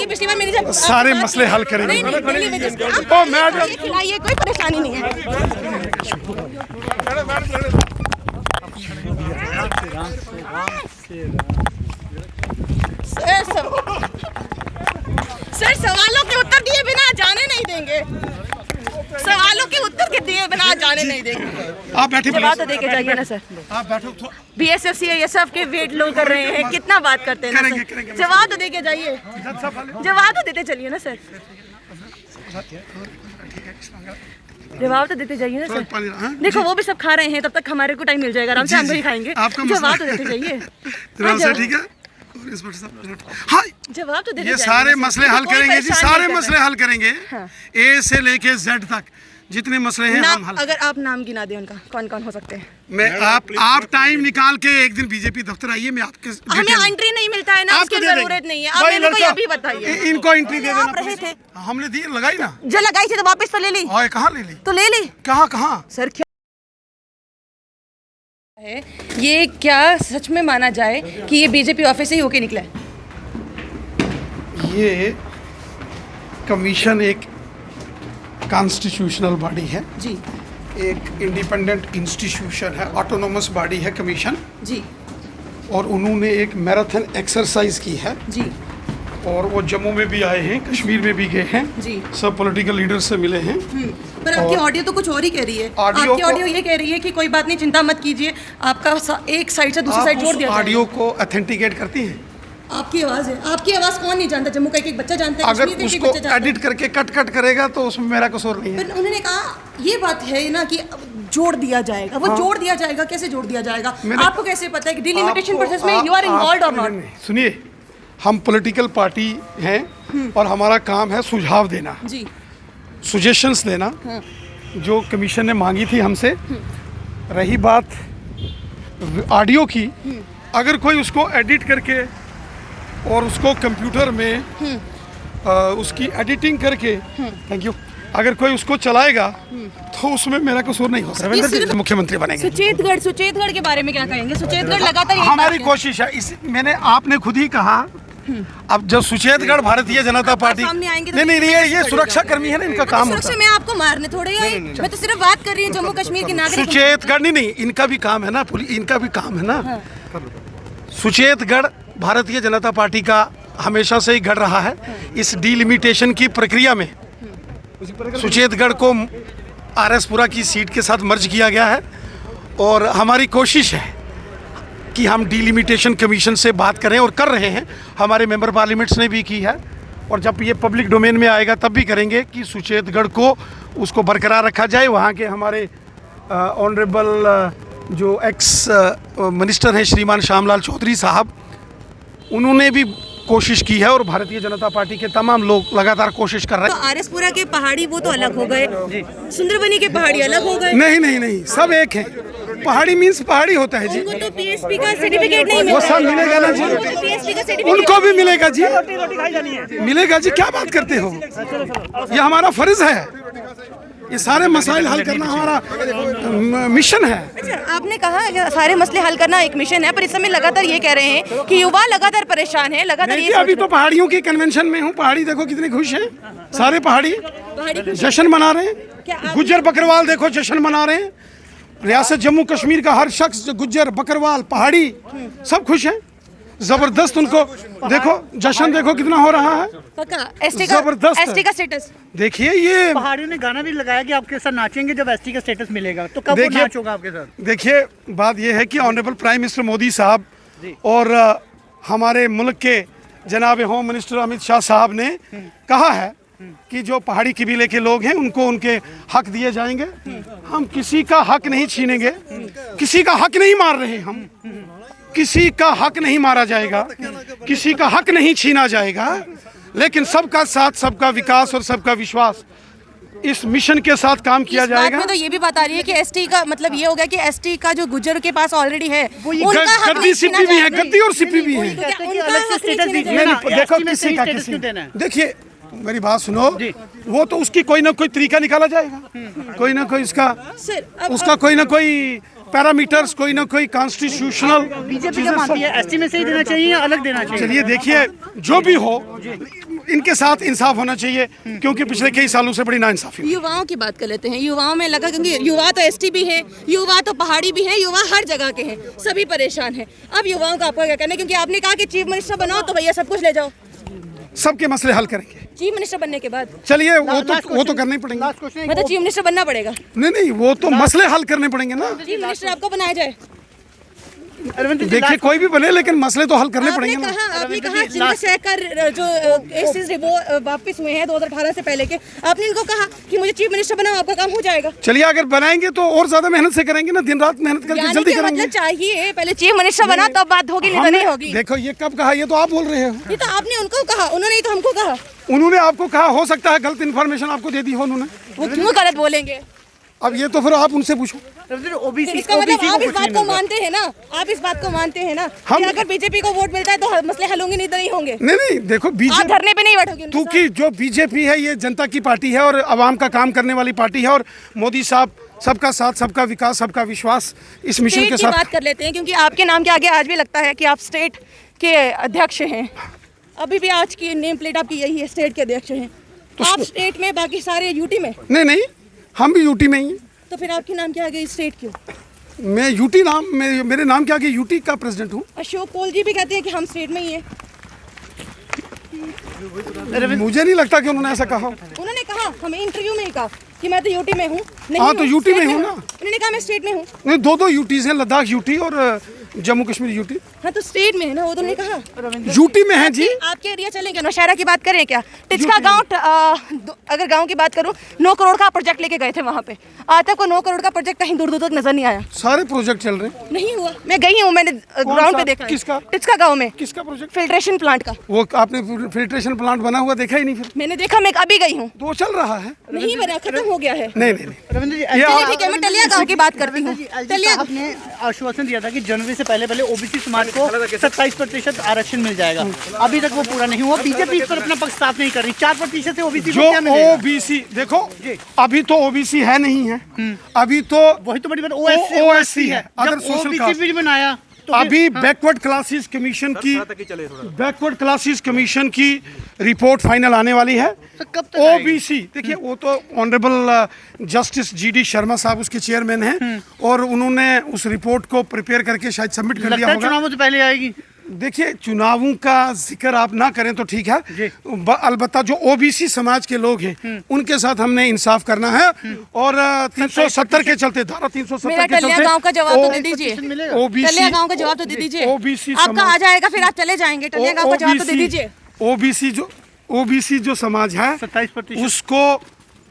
जाएंगे। पिछली बार मेरी जब सारे मसले हल करेंगे। खिलाइए, कोई परेशानी नहीं है। सर सवालों के उत्तर दिए बिना जाने नहीं देंगे। सवालों के उत्तर के दिए बिना जाने नहीं देंगे। आप बैठे, जवाब तो देके जाइए ना सर। आप बैठो। BSF CISF के वेट लोग कर रहे हैं, कितना बात करते हैं ना सर। जवाब तो देके जाइए, जवाब तो देते चलिए ना सर। जवाब तो देते जाइए ना सर। देखो वो भी सब खा रहे हैं, तब तक हमारे को टाइम मिल जाएगा, आराम से हम भी खाएंगे। जवाब तो देते जाइए। ठीक है, हाँ, जवाब तो देते ये सारे मसले हल करेंगे जी, सारे मसले हल करेंगे। A से लेके Z तक जितने मसले हैं हम हल। अगर आप नाम गिना दें उनका, कौन कौन हो सकते हैं? मैं आप टाइम निकाल के एक दिन बीजेपी दफ्तर आइए, मैं आपके हमें एंट्री नहीं मिलता है ना, उसकी जरूरत नहीं है। आप मेरे को ये भी बताइए, इनको एंट्री दे देना। रहे थे हमने दी, लगाई ना, जो लगाई थी तो वापस तो ले ली। और कहाँ ले ली? तो ले ली कहाँ सर। क्या है ये, क्या सच में माना जाए कि ये बीजेपी ऑफिस से ही होके निकला है? ये कमीशन एक कॉन्स्टिट्यूशनल बॉडी है जी, एक इंडिपेंडेंट इंस्टीट्यूशन है, ऑटोनोमस बॉडी है कमीशन जी, और उन्होंने एक मैराथन एक्सरसाइज की है जी, और वो जम्मू में भी आए हैं, कश्मीर में भी गए हैं जी, सब पॉलिटिकल लीडर से मिले हैं। पर आपकी ऑडियो तो कुछ और ही कह रही है। आपकी ऑडियो ये कह रही है कि कोई बात नहीं, चिंता मत कीजिए, आपका एक साइड से दूसरी साइड जोड़ दिया जाएगा। ऑडियो को ऑथेंटिकेट करती हैं? आपकी आवाज़ है, आपकी आवाज़ कौन नहीं जानता? जम्मू का एक बच्चा जानता है, अगर उसको एडिट करके कट करेगा तो उसमें मेरा कसूर नहीं है। पर उन्होंने कहा ये बात है ना कि जोड़ दिया जाएगा, वो जोड़ दिया जाएगा, कैसे जोड़ दिया जाएगा? आपको कैसे पता है कि डिलिमिटेशन प्रोसेस में यू आर इन्वॉल्वड और नॉट? सुनिए, हम पॉलिटिकल पार्टी हैं और हमारा काम है सुझाव देना जी, सजेशंस देना, जो कमीशन ने मांगी थी हमसे। रही बात ऑडियो की, अगर कोई उसको एडिट करके और उसको कंप्यूटर में उसकी एडिटिंग करके, थैंक यू, अगर कोई उसको चलाएगा तो उसमें मेरा कसूर नहीं हो सकता। मुख्यमंत्री बनेंगे। सुचेतगढ़ के बारे में क्या कहेंगे? सुचेतगढ़ लगातार हमारी कोशिश है, इस मैंने आपने खुद ही कहा, अब जब सुचेतगढ़ भारतीय जनता पार्टी नहीं, ये सुरक्षा कर्मी है ना, इनका काम होता है। मैं आपको मारने थोड़े आई, मैं तो सिर्फ बात कर रही हूँ जम्मू कश्मीर की नागरिक। सुचेतगढ़ नहीं, इनका भी काम है ना, इनका भी काम है ना। सुचेतगढ़ भारतीय जनता पार्टी का हमेशा से ही गढ़ रहा है। इस डीलिमिटेशन की प्रक्रिया में सुचेतगढ़ को RS-पुरा की सीट के साथ मर्ज किया गया है और हमारी कोशिश है कि हम डीलिमिटेशन कमीशन से बात करें और कर रहे हैं। हमारे मेंबर पार्लियामेंट्स ने भी की है और जब ये पब्लिक डोमेन में आएगा तब भी करेंगे कि सुचेतगढ़ को उसको बरकरार रखा जाए। वहाँ के हमारे ऑनरेबल जो एक्स मिनिस्टर हैं श्रीमान श्यामलाल चौधरी साहब, उन्होंने भी कोशिश की है और भारतीय जनता पार्टी के तमाम लोग लगातार कोशिश कर रहे हैं। तो RS-पुरा के पहाड़ी वो तो अलग हो गए, सुंदरबनी के पहाड़ी अलग हो गए। नहीं, सब एक है। पहाड़ी मीन्स पहाड़ी होता है जी। उनको तो PSP का सर्टिफिकेट नहीं मिला। वो सब मिलेगा ना जी, PSP का सर्टिफिकेट उनको भी मिलेगा जी, मिलेगा जी। क्या बात करते हो, ये हमारा फर्ज है, ये सारे मसाइल हल करना हमारा मिशन है। अच्छा, आपने कहा कि सारे मसले हल करना एक मिशन है, पर इस समय लगातार ये कह रहे हैं कि युवा लगातार परेशान है, लगातार ये अभी तो पहाड़ियों के कन्वेंशन में हूँ। पहाड़ी देखो कितने खुश हैं, सारे पहाड़ी जश्न मना रहे हैं। गुज्जर बकरवाल देखो जश्न मना रहे हैं। रियासत जम्मू कश्मीर का हर शख्स, गुज्जर बकरवाल पहाड़ी, सब खुश हैं। जबरदस्त, उनको देखो जश्न देखो कितना हो रहा है। जबरदस्त ST का स्टेटस देखिए। ये पहाड़ियों ने गाना भी लगाया कि आपके साथ नाचेंगे जब ST का स्टेटस मिलेगा, तो कब वो नाच होगा आपके साथ? देखिए, बात ये है कि ऑनरेबल प्राइम मिनिस्टर मोदी साहब और हमारे मुल्क के जनाब होम मिनिस्टर अमित शाह साहब ने कहा है कि जो पहाड़ी कबीले के लोग हैं उनको उनके हक दिए जाएंगे। हम किसी का हक नहीं छीनेंगे, किसी का हक नहीं मार रहे, हम किसी का हक नहीं मारा जाएगा, किसी का हक नहीं छीना जाएगा, लेकिन सबका साथ, सबका विकास और सबका विश्वास, इस मिशन के साथ काम किया जाएगा। में तो ये भी बात आ रही है कि ST का मतलब ये हो गया कि ST का जो गुज्जर के पास ऑलरेडी है, गद्दी सिपी भी है, गद्दी और सिपी भी है। देखो किसी का देखिए, मेरी बात सुनो, वो तो उसकी कोई ना कोई तरीका निकाला जाएगा, कोई ना कोई उसका कोई ना कोई पैरामीटर्स, कोई ना कोई कॉन्स्टिट्यूशनल बीजेपी क्या मानती है, एसटी में से ही देना चाहिए या अलग देना चाहिए? चलिए देखिए, जो भी हो इनके साथ इंसाफ होना चाहिए, क्योंकि पिछले कई सालों से बड़ी नाइंसाफी। युवाओं की बात कर लेते हैं। युवाओं में लगा, क्योंकि युवा तो एसटी भी है, युवा तो पहाड़ी भी है, युवा हर जगह के हैं, सभी परेशान हैं। अब युवाओं का आपको क्या कहना है, क्योंकि आपने कहा कि चीफ मिनिस्टर बनाओ तो भैया सब कुछ ले जाओ, सबके मसले हल करेंगे चीफ मिनिस्टर बनने के बाद। चलिए वो तो करने ही पड़ेंगे। मतलब चीफ मिनिस्टर बनना पड़ेगा? नहीं, वो तो मसले हल करने पड़ेंगे ना। चीफ मिनिस्टर आपको बनाया जाए? देखिए, कोई भी बने, लेकिन मसले तो हल करने पड़ेंगे ना। आपने कहा चंद्रशेखर जो केसेस वो वापस हुए हैं 2018 से पहले के, आपने इनको कहा कि मुझे चीफ मिनिस्टर बनाओ, आपका काम हो जाएगा। चलिए, अगर बनाएंगे तो और ज्यादा मेहनत से करेंगे ना, दिन रात मेहनत करके जल्दी करेंगे। मतलब चाहिए पहले चीफ मिनिस्टर बना तब बात होगी, नहीं तो नहीं होगी। देखो, ये कब कहा? ये तो आप बोल रहे हो। ये तो आपने उनको कहा, उन्होंने ही तो हमको कहा। उन्होंने आपको कहा, हो सकता है गलत इन्फॉर्मेशन आपको दे दी हो उन्होंने। वो क्यों गलत बोलेंगे? अब ये तो फिर आप उनसे पूछो। ओबीसी इसका मतलब आप इस बात को मानते हैं ना, आप इस बात को मानते हैं ना कि अगर बीजेपी को वोट मिलता है तो मसले हल होंगे, नहीं तो नहीं होंगे। नहीं, देखो, आप बीजेपी धरने पे नहीं बैठोगे। क्योंकि जो बीजेपी है ये जनता की पार्टी है और आवाम का काम करने वाली पार्टी है, और मोदी साहब सबका साथ, सबका विकास, सबका विश्वास इस मिशन के साथ। बात कर लेते हैं, क्योंकि आपके नाम के आगे आज भी लगता है कि आप स्टेट के अध्यक्ष हैं। अभी भी आज की नेम प्लेट आपकी यही है, स्टेट के अध्यक्ष हैं। तो आप स्टेट में, बाकी सारे यूटी में? नहीं, हम भी यूटी में ही हैं। तो फिर आपके नाम के आगे स्टेट क्यों? मैं यूटी नाम, मेरे नाम के आगे यूटी का प्रेसिडेंट हूँ। अशोक पोल जी भी कहते हैं कि हम स्टेट में ही हैं। मुझे नहीं लगता कि उन्होंने ऐसा कहा। उन्होंने कहा, हमें इंटरव्यू में ही कहा कि मैं तो यूटी में हूँ। हाँ, तो यूटी में हूँ ना। उन्होंने कहा मैं स्टेट में हूँ। नहीं, दो यूटीज हैं, लद्दाख यूटी और जम्मू कश्मीर यूटी। हाँ, तो स्टेट में है ना, वो तो उन्होंने कहा यूटी में है जी। आपके एरिया चलेंगे, नौशहरा की बात करें क्या? टिचका गांव, अगर गांव की बात करूं, 9 करोड़ का प्रोजेक्ट लेके गए थे वहां पे, आज तक को 9 करोड़ का प्रोजेक्ट कहीं दूर दूर तक नजर नहीं आया। सारे प्रोजेक्ट चल रहे हैं। नहीं हुआ, मैं गई हूँ, मैंने ग्राउंड पे देखा। किसका? टिचका गांव में। किसका प्रोजेक्ट? फिल्ट्रेशन प्लांट का। वो आपने फिल्ट्रेशन प्लांट बना हुआ देखा ही नहीं? फिर मैंने देखा, मैं अभी गई हूँ। तो चल रहा है? नहीं बना, खत्म हो गया है। नहीं, रविंद्र जी, ठीक है, मैं टलिया गांव की बात करती हूँ। टलिया आपने आश्वासन दिया था कि जनवरी से पहले ओबीसी समाज को 27% आरक्षण मिल जाएगा, अभी तक वो पूरा नहीं हुआ। बीजेपी इस पर अपना पक्ष साफ नहीं कर रही। 4% से ओबीसी जो ओबीसी, देखो अभी तो ओबीसी है नहीं है, अभी तो वही तो बड़ी बात ओएससी है, अदर सोशल ओबीसी भी बनाया तो अभी बैकवर्ड क्लासेस कमीशन की रिपोर्ट फाइनल आने वाली है। कब तक ओबीसी, देखिए, वो तो ऑनरेबल जस्टिस जीडी शर्मा साहब उसके चेयरमैन हैं, और उन्होंने उस रिपोर्ट को प्रिपेयर करके शायद सबमिट कर दिया होगा। चुनावों से पहले आएगी। देखिए, चुनावों का जिक्र आप ना करें तो ठीक है, अलबत्ता जो ओबीसी समाज के लोग हैं उनके साथ हमने इंसाफ करना है, और 370 के चलते, धारा 370 के चलते गांव का जवाब तो दे दीजिए। टलिया गांव का जवाब तो दे दीजिए। ओबीसी आपका आ जाएगा, फिर आप चले जाएंगे। टलिया गांव का जवाब तो दे दीजिए। ओबीसी जो समाज है 27% उसको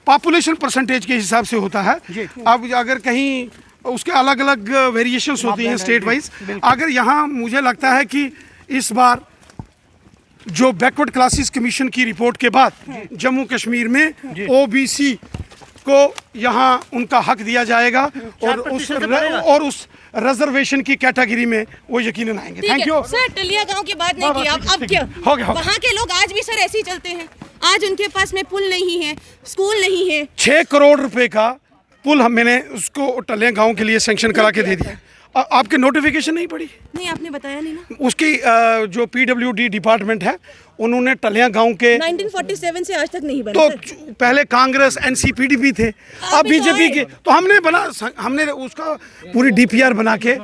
पॉपुलेशन परसेंटेज के हिसाब से होता है। अब अगर कहीं उसके अलग अलग वेरिएशंस होती हैं स्टेट वाइज, अगर यहाँ मुझे लगता है कि इस बार जो बैकवर्ड क्लासेस कमीशन की रिपोर्ट के बाद जम्मू कश्मीर में ओबीसी को यहाँ उनका हक दिया जाएगा, और उस रिजर्वेशन की कैटेगरी में वो यकीनन आएंगे। Thank you sir. टलिया गांव की बात नहीं की अब क्या हो गया? वहाँ के लोग आज भी सर ऐसे ही चलते हैं। आज उनके पास में पुल नहीं है, स्कूल नहीं है। 6 करोड़ रुपए का पुल मैंने उसको टलिया गांव के लिए सैंक्शन करा के दे दिया। आपके नोटिफिकेशन नहीं पड़ी? नहीं, आपने बताया नहीं ना। उसकी जो पीडब्ल्यूडी डिपार्टमेंट है उन्होंने टलिया गांव के 1947 से आज तक नहीं बना। तो पहले कांग्रेस एनसीपीडीपी थे, अब बीजेपी के, तो हमने उसका पूरी डीपीआर बना के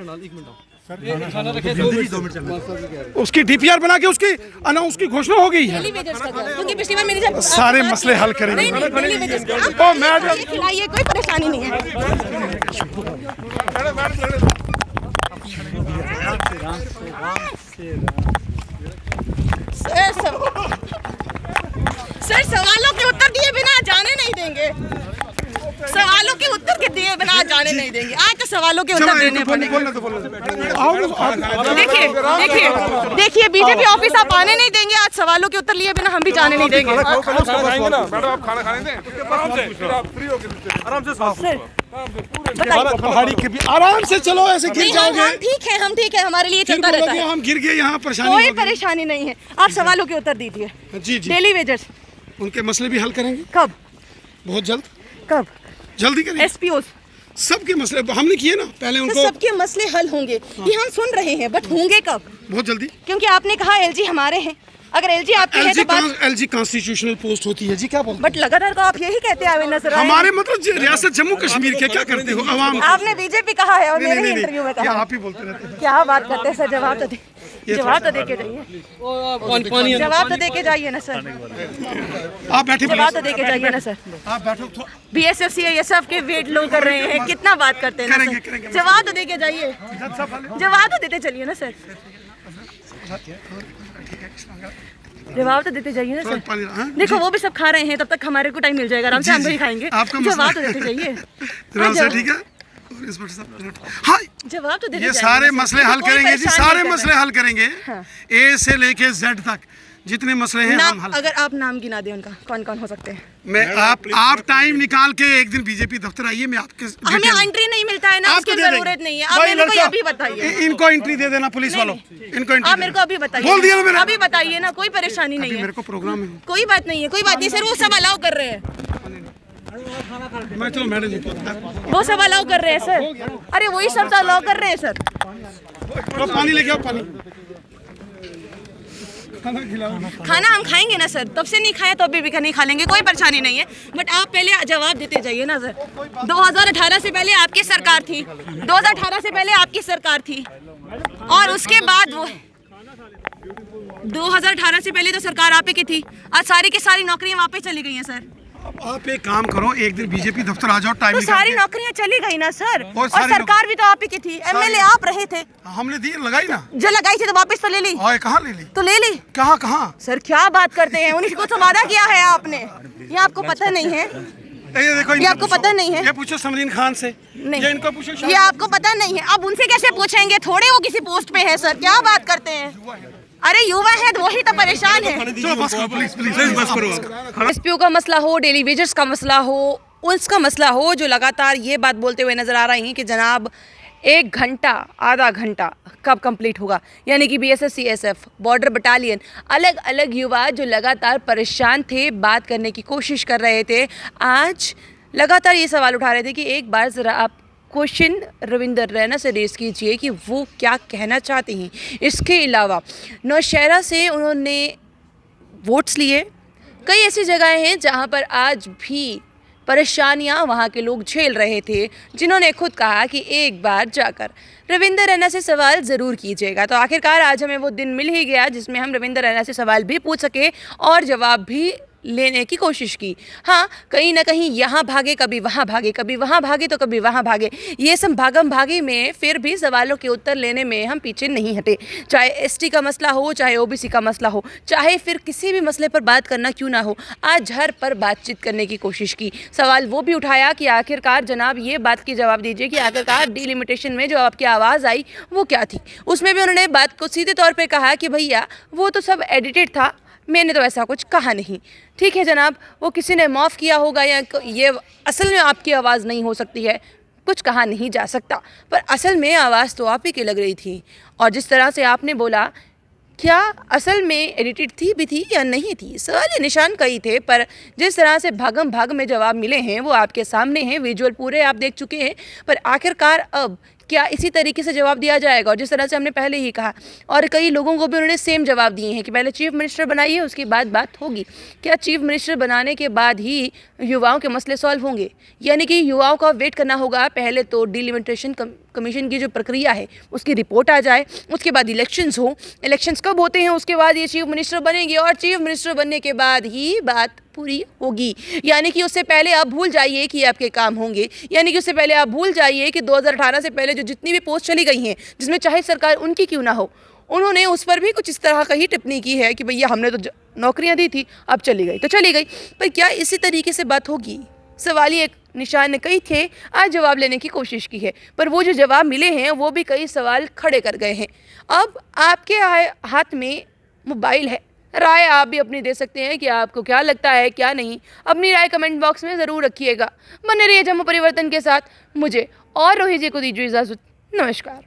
उसकी डीपीआर बना के उसकी घोषणा हो गई है। क्योंकि पिछली बार मैंने जब सारे मसले हल करेंगे। ओ मैडम, खिलाइए, कोई परेशानी नहीं है। सर, सवालों के उत्तर दिए बिना जाने नहीं देंगे। सवालों के उत्तर के दिए बिना जाने नहीं देंगे। आज तो सवालों के उत्तर देने पड़ेंगे। देखिए, बीजेपी ऑफिस आप आने नहीं देंगे। आज सवालों के उत्तर लिए बिना हम भी जाने नहीं देंगे। पहाड़ी के भी आराम से चलो, ऐसे गिर जाओगे। हम ठीक है, हमारे लिए चलता रहता है। हम गिर गए, यहाँ परेशानी कोई परेशानी नहीं है। आप सवालों के उत्तर दीजिए। जी। डेली वेजर्स, उनके मसले भी हल करेंगे। कब? बहुत जल्द। कब? जल्दी करेंगे। एसपीओ सबके मसले हमने किए ना पहले तो उनको। सबके मसले हल होंगे ये हम सुन रहे हैं, बट होंगे कब? बहुत जल्दी। क्योंकि आपने कहा एलजी हमारे हैं, अगर एलजी आपके हैं तो बात। एलजी कॉन्स्टिट्यूशनल पोस्ट होती है जी, क्या बोलते बट लगातार तो आप यही कहते आए नजर आए। हमारे मतलब रियासत जम्मू कश्मीर के क्या करते हो आवाम? आपने बीजेपी कहा है और मेरे ही इंटरव्यू में कहा। आप ही बोलते रहते हैं। क्या बात करते हैं सर, जवाब तो दे, जवाब तो दे के जाइए, जवाब तो दे के जाइए ना सर, आप बैठे, जवाब तो दे के जाइए ना सर। आप बैठो। बीएसएफ सीआईएसएफ के वेट लो कर रहे हैं, कितना बात करते हैं ना सर, जवाब तो दे के जाइए, जवाब तो देते चलिए ना सर, जवाब तो देते जाइए ना सर। देखो वो भी सब खा रहे हैं, तब तक हमारे को टाइम मिल जाएगा, आराम से हम भी खाएंगे। जवाब तो देते जाइए। ठीक है, हाँ, जवाब तो देते ये जाइए। सारे मसले हल करेंगे जी, सारे मसले हल करेंगे, हाँ। ए से लेके जेड तक जितने मसले हैं हम हल। अगर आप नाम गिना दें उनका, कौन कौन हो सकते हैं? मैं आप टाइम निकाल के एक दिन बीजेपी दफ्तर आइए, मैं आपके हमें एंट्री नहीं मिलता है ना, उसकी जरूरत नहीं है। आप मेरे को अभी बताइए, इनको एंट्री दे देना पुलिस वालों, इनको एंट्री आप मेरे को अभी बताइए, बोल दिया ना मैंने, अभी बताइए ना, कोई परेशानी नहीं है, मेरे को प्रोग्राम है। कोई बात नहीं है, कोई बात नहीं सर, वो सब अलाउ कर रहे हैं, मैं चलो मैडम जी वो सब अलाउ कर रहे हैं सर, अरे वही सब अलाउ कर रहे हैं सर। पानी लेके आओ, पानी खाना हम खाएंगे ना सर, तब से नहीं खाया तो अभी भी नहीं खा लेंगे, कोई परेशानी नहीं है, बट आप पहले जवाब देते जाइए ना सर। 2018 से पहले आपकी सरकार थी, 2018 से पहले आपकी सरकार थी, और उसके बाद वो 2018 से पहले तो सरकार आप ही की थी, आज सारी की सारी नौकरियां वापस चली गई हैं सर। आप एक काम करो, एक दिन बीजेपी दफ्तर आ जाओ, टाइम तो सारी नौकरियां चली गई ना सर, और सरकार भी तो आप ही की थी, एमएलए आप रहे थे, हमने दी लगाई ना, जो लगाई थी तो वापस तो ले ली। कहाँ ले ली? तो ले ली कहाँ सर, क्या बात करते हैं, उन्हीं को तो वादा किया है आपने, ये आपको पता नहीं है? ये देखो, ये आपको पता नहीं है? ये पूछो समरीन खान से, नहीं, ये इनको पूछो, ये आपको पता नहीं है, अब उनसे कैसे पूछेंगे, थोड़े वो किसी पोस्ट पे है सर, क्या बात करते हैं? अरे युवा है तो वही तो परेशान है। चलो बस करो, प्लीज बस करो। एसपीओ का मसला हो, डेली वेजर्स का मसला हो, उसका मसला हो, जो लगातार ये बात बोलते हुए नजर आ रही हैं कि जनाब 1 घंटा आधा घंटा कब कंप्लीट होगा, यानी कि बीएसएफ सीएसएफ बॉर्डर बटालियन, अलग अलग युवा जो लगातार परेशान थे, बात करने की कोशिश कर रहे थे, आज लगातार ये सवाल उठा रहे थे कि एक बार ज़रा आप क्वेश्चन रविंदर रैना से रेस कीजिए कि वो क्या कहना चाहते हैं। इसके अलावा नौशहरा से उन्होंने वोट्स लिए, कई ऐसी जगहें हैं जहां पर आज भी परेशानियां वहां के लोग झेल रहे थे, जिन्होंने खुद कहा कि एक बार जाकर रविंदर रैना से सवाल ज़रूर कीजिएगा। तो आखिरकार आज हमें वो दिन मिल ही गया जिसमें हम रविंदर रैना से सवाल भी पूछ सके और जवाब भी लेने की कोशिश की। हाँ, कहीं ना कहीं यहाँ भागे, कभी वहाँ भागे, कभी वहाँ भागे तो कभी वहाँ भागे, ये सब भागम भागी में फिर भी सवालों के उत्तर लेने में हम पीछे नहीं हटे। चाहे एसटी का मसला हो, चाहे ओबीसी का मसला हो, चाहे फिर किसी भी मसले पर बात करना क्यों ना हो, आज हर पर बातचीत करने की कोशिश की। सवाल वो भी उठाया कि आखिरकार जनाब ये बात की जवाब दीजिए कि आखिरकार डिलिमिटेशन में जो आपकी आवाज़ आई वो क्या थी। उसमें भी उन्होंने बात को सीधे तौर पर कहा कि भैया वो तो सब एडिटेड था, मैंने तो ऐसा कुछ कहा नहीं। ठीक है जनाब, वो किसी ने माफ़ किया होगा या ये असल में आपकी आवाज़ नहीं हो सकती है, कुछ कहा नहीं जा सकता, पर असल में आवाज़ तो आप ही की लग रही थी। और जिस तरह से आपने बोला, क्या असल में एडिटेड थी या नहीं थी, सवाल निशान कई थे, पर जिस तरह से भागम भाग में जवाब मिले हैं वो आपके सामने हैं, विजुअल पूरे आप देख चुके हैं। पर आखिरकार अब क्या इसी तरीके से जवाब दिया जाएगा? और जिस तरह से हमने पहले ही कहा, और कई लोगों को भी उन्होंने सेम जवाब दिए हैं कि पहले चीफ मिनिस्टर बनाइए, उसके बाद बात होगी। क्या चीफ मिनिस्टर बनाने के बाद ही युवाओं के मसले सॉल्व होंगे? यानी कि युवाओं का वेट करना होगा, पहले तो डिलिमिटेशन कमीशन की जो प्रक्रिया है उसकी रिपोर्ट आ जाए, उसके बाद इलेक्शंस हो, इलेक्शंस कब होते हैं उसके बाद ये चीफ मिनिस्टर बनेंगे, और चीफ मिनिस्टर बनने के बाद ही बात पूरी होगी। यानी कि उससे पहले आप भूल जाइए कि आपके काम होंगे, यानी कि उससे पहले आप भूल जाइए कि 2018 से पहले जो जितनी भी पोस्ट चली गई हैं, जिसमें चाहे सरकार उनकी क्यों ना हो, उन्होंने उस पर भी कुछ इस तरह का ही टिप्पणी की है कि भैया हमने तो नौकरियां दी थी, अब चली गई तो चली गई। पर क्या इसी तरीके से बात होगी? सवाल ही एक निशान कई थे, आज जवाब लेने की कोशिश की है, पर वो जो जवाब मिले हैं वो भी कई सवाल खड़े कर गए हैं। अब आपके हाथ में मोबाइल है, राय आप भी अपनी दे सकते हैं कि आपको क्या लगता है क्या नहीं। अपनी राय कमेंट बॉक्स में ज़रूर रखिएगा। बने रहिए जम्मू परिवर्तन के साथ। मुझे और रोहित जी को दीजिए इजाज़त। नमस्कार।